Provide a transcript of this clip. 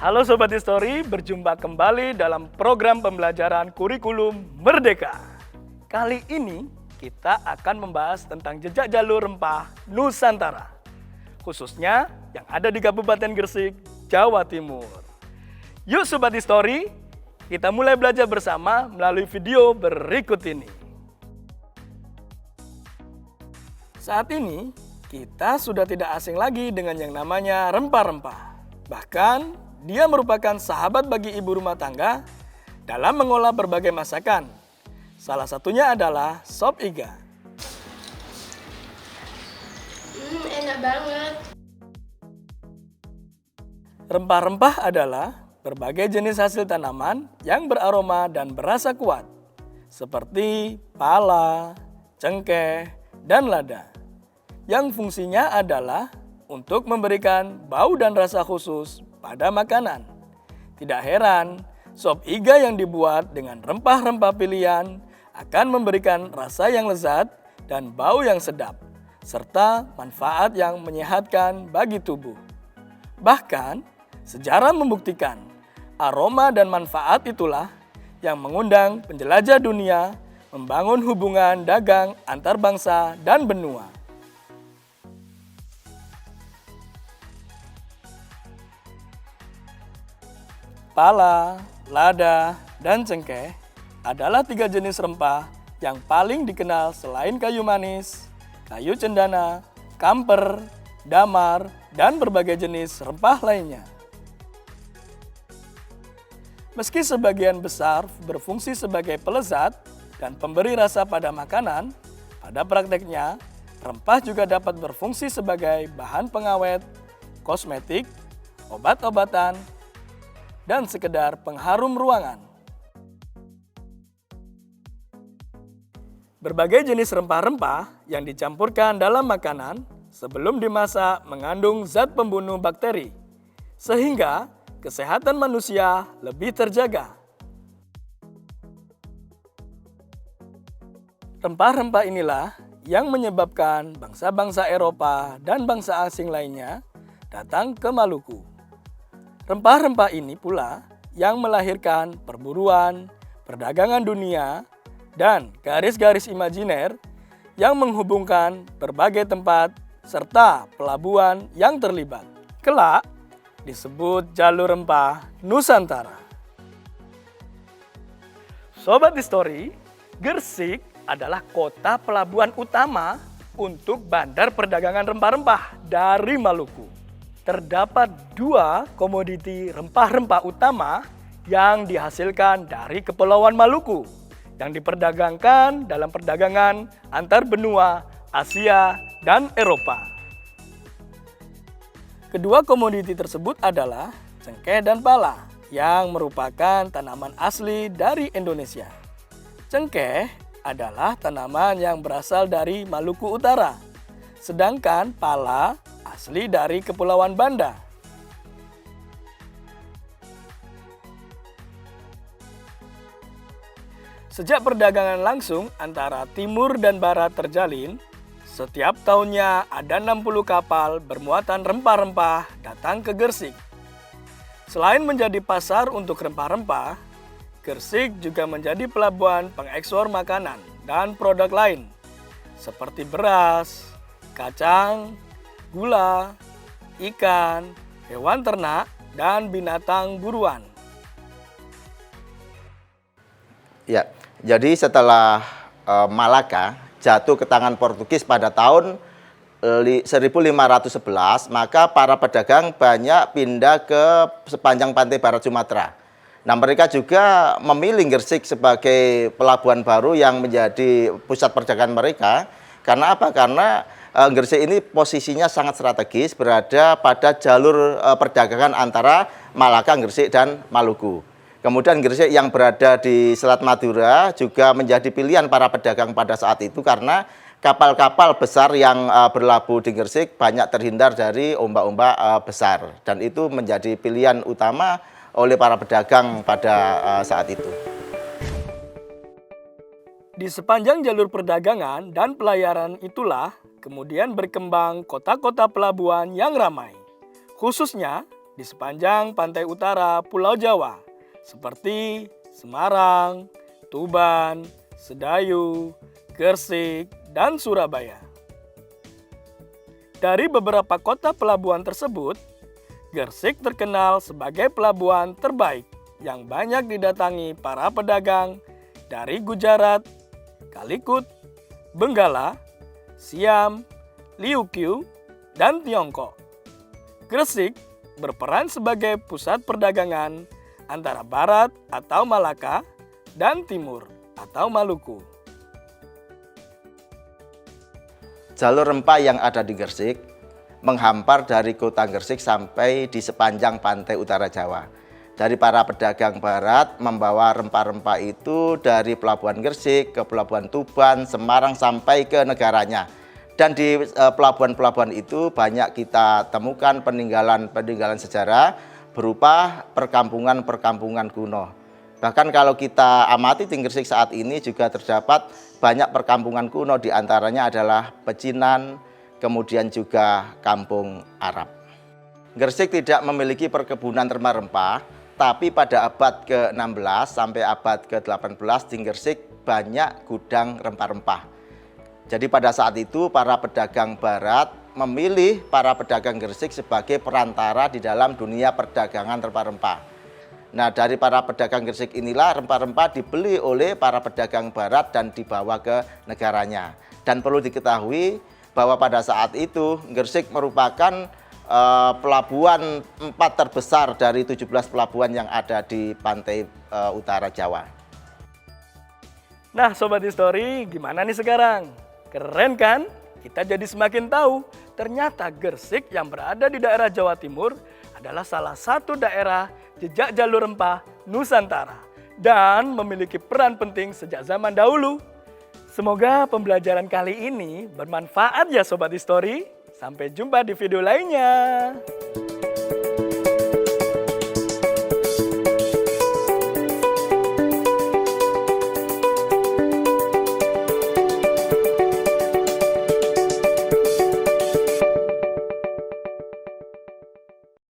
Halo Sobat History, berjumpa kembali dalam program pembelajaran kurikulum Merdeka. Kali ini kita akan membahas tentang jejak jalur rempah Nusantara, khususnya yang ada di Kabupaten Gresik, Jawa Timur. Yuk Sobat History, kita mulai belajar bersama melalui video berikut ini. Saat ini, kita sudah tidak asing lagi dengan yang namanya rempah-rempah. Bahkan, dia merupakan sahabat bagi ibu rumah tangga dalam mengolah berbagai masakan. Salah satunya adalah sop iga. Enak banget. Rempah-rempah adalah berbagai jenis hasil tanaman yang beraroma dan berasa kuat, seperti pala, cengkeh, dan lada, yang fungsinya adalah untuk memberikan bau dan rasa khusus pada makanan. Tidak heran, sop iga yang dibuat dengan rempah-rempah pilihan akan memberikan rasa yang lezat dan bau yang sedap, serta manfaat yang menyehatkan bagi tubuh. Bahkan, sejarah membuktikan aroma dan manfaat itulah yang mengundang penjelajah dunia membangun hubungan dagang antar bangsa dan benua. Pala, lada, dan cengkeh adalah 3 jenis rempah yang paling dikenal selain kayu manis, kayu cendana, kamper, damar, dan berbagai jenis rempah lainnya. Meski sebagian besar berfungsi sebagai pelezat dan pemberi rasa pada makanan, pada prakteknya rempah juga dapat berfungsi sebagai bahan pengawet, kosmetik, obat-obatan, dan sekedar pengharum ruangan. Berbagai jenis rempah-rempah yang dicampurkan dalam makanan sebelum dimasak mengandung zat pembunuh bakteri, sehingga kesehatan manusia lebih terjaga. Rempah-rempah inilah yang menyebabkan bangsa-bangsa Eropa dan bangsa asing lainnya datang ke Maluku. Rempah-rempah ini pula yang melahirkan perburuan, perdagangan dunia, dan garis-garis imajiner yang menghubungkan berbagai tempat serta pelabuhan yang terlibat. Kelak disebut jalur rempah Nusantara. Sobat History, Gresik adalah kota pelabuhan utama untuk bandar perdagangan rempah-rempah dari Maluku. Terdapat 2 komoditi rempah-rempah utama yang dihasilkan dari Kepulauan Maluku yang diperdagangkan dalam perdagangan antar benua Asia dan Eropa. Kedua komoditi tersebut adalah cengkeh dan pala yang merupakan tanaman asli dari Indonesia. Cengkeh adalah tanaman yang berasal dari Maluku Utara, sedangkan pala asli dari Kepulauan Banda. Sejak perdagangan langsung antara timur dan barat terjalin, setiap tahunnya ada 60 kapal bermuatan rempah-rempah datang ke Gresik. Selain menjadi pasar untuk rempah-rempah, Gresik juga menjadi pelabuhan pengekspor makanan dan produk lain seperti beras, kacang, gula, ikan, hewan ternak, dan binatang buruan. Ya, jadi setelah Malaka jatuh ke tangan Portugis pada tahun 1511, maka para pedagang banyak pindah ke sepanjang pantai barat Sumatera. Nah, mereka juga memilih Gresik sebagai pelabuhan baru yang menjadi pusat perdagangan mereka. Karena apa? Karena Gresik ini posisinya sangat strategis, berada pada jalur perdagangan antara Malaka, Gresik, dan Maluku. Kemudian Gresik yang berada di Selat Madura juga menjadi pilihan para pedagang pada saat itu karena kapal-kapal besar yang berlabuh di Gresik banyak terhindar dari ombak-ombak besar. Dan itu menjadi pilihan utama oleh para pedagang pada saat itu. Di sepanjang jalur perdagangan dan pelayaran itulah kemudian berkembang kota-kota pelabuhan yang ramai, khususnya di sepanjang pantai utara Pulau Jawa, seperti Semarang, Tuban, Sedayu, Gresik, dan Surabaya. Dari beberapa kota pelabuhan tersebut, Gresik terkenal sebagai pelabuhan terbaik yang banyak didatangi para pedagang dari Gujarat, Kalikut, Benggala, Siam, Liuqiu, dan Tiongkok. Gresik berperan sebagai pusat perdagangan antara barat atau Malaka dan timur atau Maluku. Jalur rempah yang ada di Gresik menghampar dari kota Gresik sampai di sepanjang pantai utara Jawa. Dari para pedagang barat membawa rempah-rempah itu dari Pelabuhan Gresik ke Pelabuhan Tuban, Semarang sampai ke negaranya. Dan di pelabuhan-pelabuhan itu banyak kita temukan peninggalan-peninggalan sejarah berupa perkampungan-perkampungan kuno. Bahkan kalau kita amati di Gresik saat ini juga terdapat banyak perkampungan kuno, diantaranya adalah Pecinan, kemudian juga Kampung Arab. Gresik tidak memiliki perkebunan rempah-rempah, tapi pada abad ke-16 sampai abad ke-18 di Gresik banyak gudang rempah-rempah. Jadi pada saat itu para pedagang barat memilih para pedagang Gresik sebagai perantara di dalam dunia perdagangan rempah-rempah. Nah, dari para pedagang Gresik inilah rempah-rempah dibeli oleh para pedagang barat dan dibawa ke negaranya. Dan perlu diketahui bahwa pada saat itu Gresik merupakan pelabuhan 4 terbesar dari 17 pelabuhan yang ada di pantai utara Jawa. Nah, Sobat Histori, gimana nih sekarang? Keren kan? Kita jadi semakin tahu ternyata Gresik yang berada di daerah Jawa Timur adalah salah satu daerah jejak jalur rempah Nusantara dan memiliki peran penting sejak zaman dahulu. Semoga pembelajaran kali ini bermanfaat ya Sobat Histori. Sampai jumpa di video lainnya.